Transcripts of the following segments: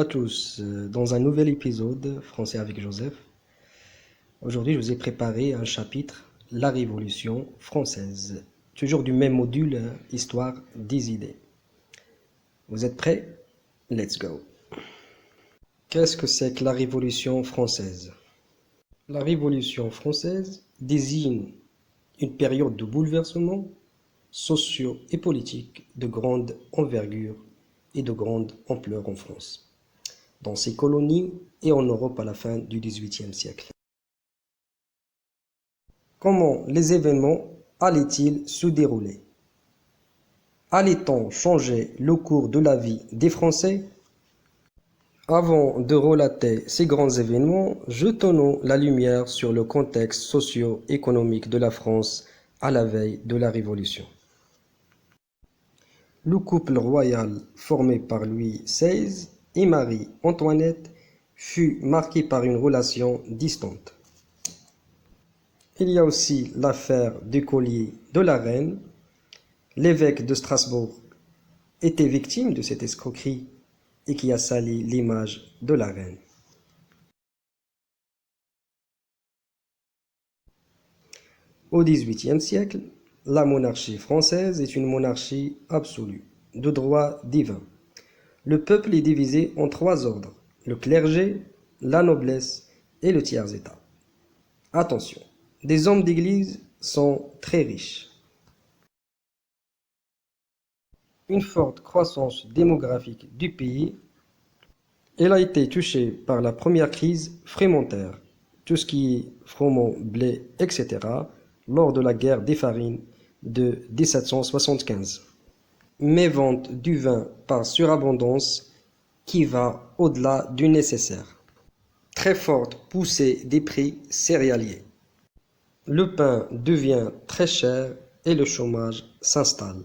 tous, dans un nouvel épisode Français avec Joseph. Aujourd'hui, je vous ai préparé un chapitre, la Révolution française. Toujours du même module, Histoire des idées. Vous êtes prêts? Let's go. Qu'est-ce que c'est que la Révolution française? La Révolution française désigne une période de bouleversement sociaux et politiques de grande envergure et de grande ampleur en France, dans ses colonies et en Europe à la fin du XVIIIe siècle. Comment les événements allaient-ils se dérouler? Allait-on changer le cours de la vie des Français? Avant de relater ces grands événements, jetons la lumière sur le contexte socio-économique de la France à la veille de la Révolution. Le couple royal formé par Louis XVI et Marie-Antoinette fut marqué par une relation distante. Il y a aussi l'affaire du collier de la reine. L'évêque de Strasbourg était victime de cette escroquerie et qui a sali l'image de la reine. Au XVIIIe siècle, la monarchie française est une monarchie absolue, de droit divin. Le peuple est divisé en trois ordres, le clergé, la noblesse et le tiers-état. Attention, des hommes d'église sont très riches. Une forte croissance démographique du pays. Elle a été touchée par la première crise frémentaire, tout ce qui est froment, blé, etc., lors de la guerre des farines de 1775. Mévente du vin par surabondance qui va au-delà du nécessaire. Très forte poussée des prix céréaliers. Le pain devient très cher et le chômage s'installe.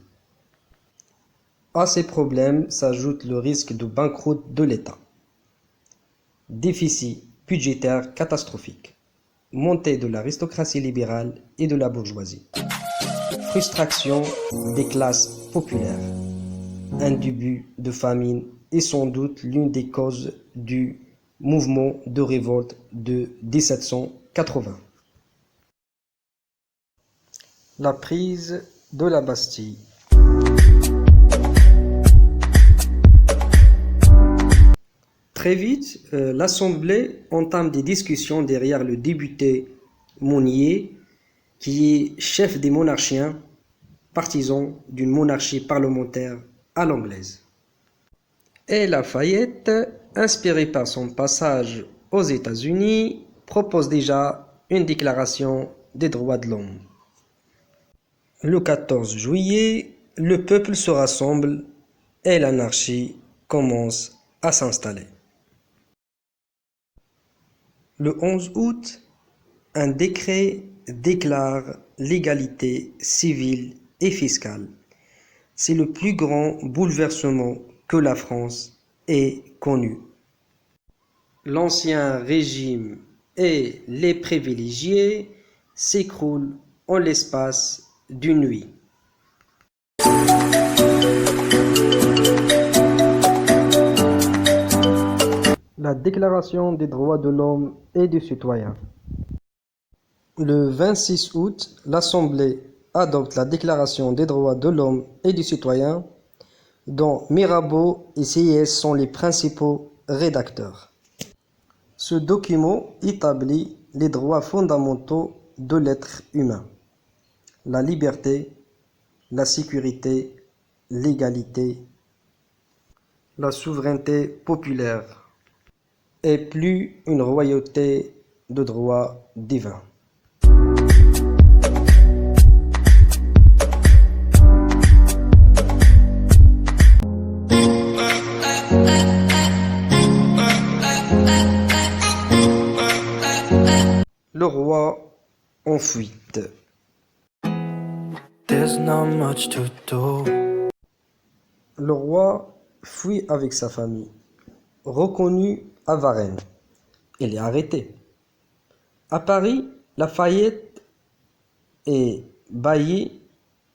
À ces problèmes s'ajoute le risque de banqueroute de l'État. Déficit budgétaire catastrophique. Montée de l'aristocratie libérale et de la bourgeoisie. Frustration des classes populaires. Un début de famine est sans doute l'une des causes du mouvement de révolte de 1780. La prise de la Bastille. Très vite, l'Assemblée entame des discussions derrière le député Monnier, qui est chef des monarchiens, partisan d'une monarchie parlementaire à l'anglaise. Et Lafayette, inspiré par son passage aux États-Unis, propose déjà une déclaration des droits de l'homme. Le 14 juillet, le peuple se rassemble et l'anarchie commence à s'installer. Le 11 août, un décret déclare l'égalité civile et fiscale. C'est le plus grand bouleversement que la France ait connu. L'ancien régime et les privilégiés s'écroulent en l'espace d'une nuit. La Déclaration des droits de l'homme et du citoyen. Le 26 août, l'Assemblée adopte la Déclaration des droits de l'homme et du citoyen, dont Mirabeau et Sieyès sont les principaux rédacteurs. Ce document établit les droits fondamentaux de l'être humain, la liberté, la sécurité, l'égalité, la souveraineté populaire, et plus une royauté de droit divin. Le roi en fuite. Le roi fuit avec sa famille. Reconnu à Varennes. Il est arrêté. À Paris, Lafayette et Bailly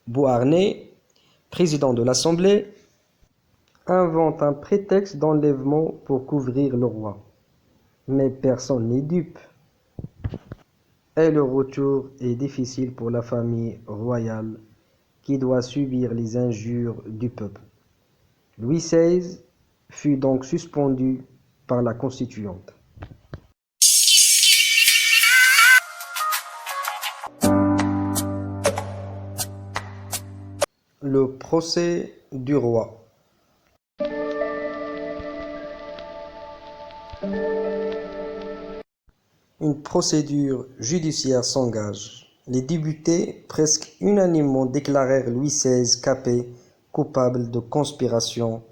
Beauharnais, président de l'Assemblée, invente un prétexte d'enlèvement pour couvrir le roi. Mais personne n'est dupe. Et le retour est difficile pour la famille royale qui doit subir les injures du peuple. Louis XVI fut donc suspendu par la Constituante. Le procès du roi. Une procédure judiciaire s'engage. Les députés presque unanimement déclarèrent Louis XVI Capet coupable de conspiration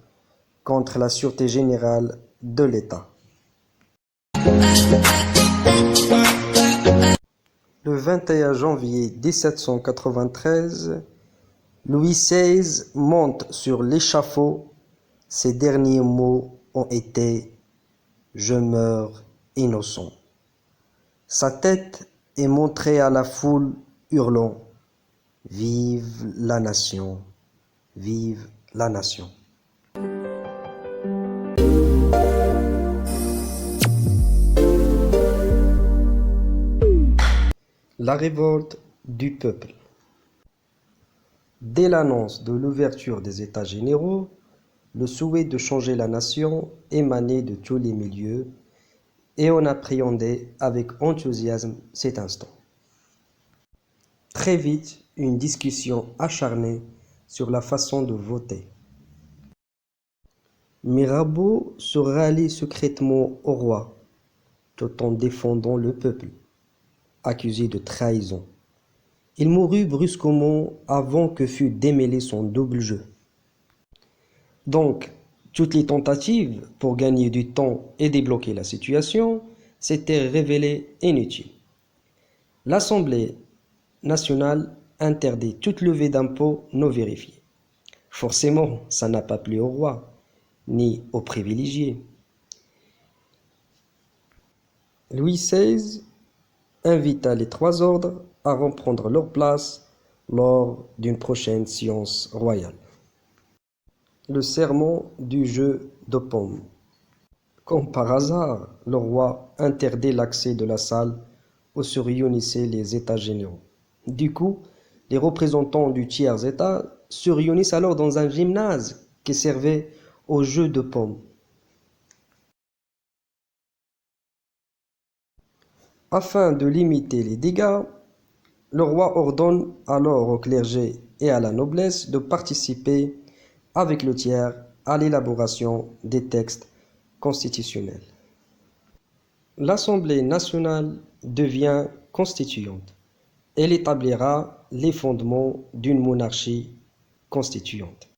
contre la sûreté générale de l'État. Le 21 janvier 1793, Louis XVI monte sur l'échafaud. Ses derniers mots ont été « Je meurs innocent ». Sa tête est montrée à la foule hurlant « Vive la nation, vive la nation ». La révolte du peuple. Dès l'annonce de l'ouverture des États généraux, le souhait de changer la nation émanait de tous les milieux et on appréhendait avec enthousiasme cet instant. Très vite, une discussion acharnée sur la façon de voter. Mirabeau se rallie secrètement au roi, tout en défendant le peuple, accusé de trahison. Il mourut brusquement avant que fût démêlé son double jeu. Donc, toutes les tentatives pour gagner du temps et débloquer la situation s'étaient révélées inutiles. L'Assemblée nationale interdit toute levée d'impôts non vérifiée. Forcément, ça n'a pas plu au roi, ni aux privilégiés. Louis XVI invita les trois ordres à reprendre leur place lors d'une prochaine séance royale. Le serment du jeu de paume. Comme par hasard, le roi interdit l'accès de la salle où se réunissaient les États généraux. Du coup, les représentants du tiers-État se réunissent alors dans un gymnase qui servait au jeu de paume. Afin de limiter les dégâts, le roi ordonne alors au clergé et à la noblesse de participer avec le tiers à l'élaboration des textes constitutionnels. L'Assemblée nationale devient constituante. Elle établira les fondements d'une monarchie constituante.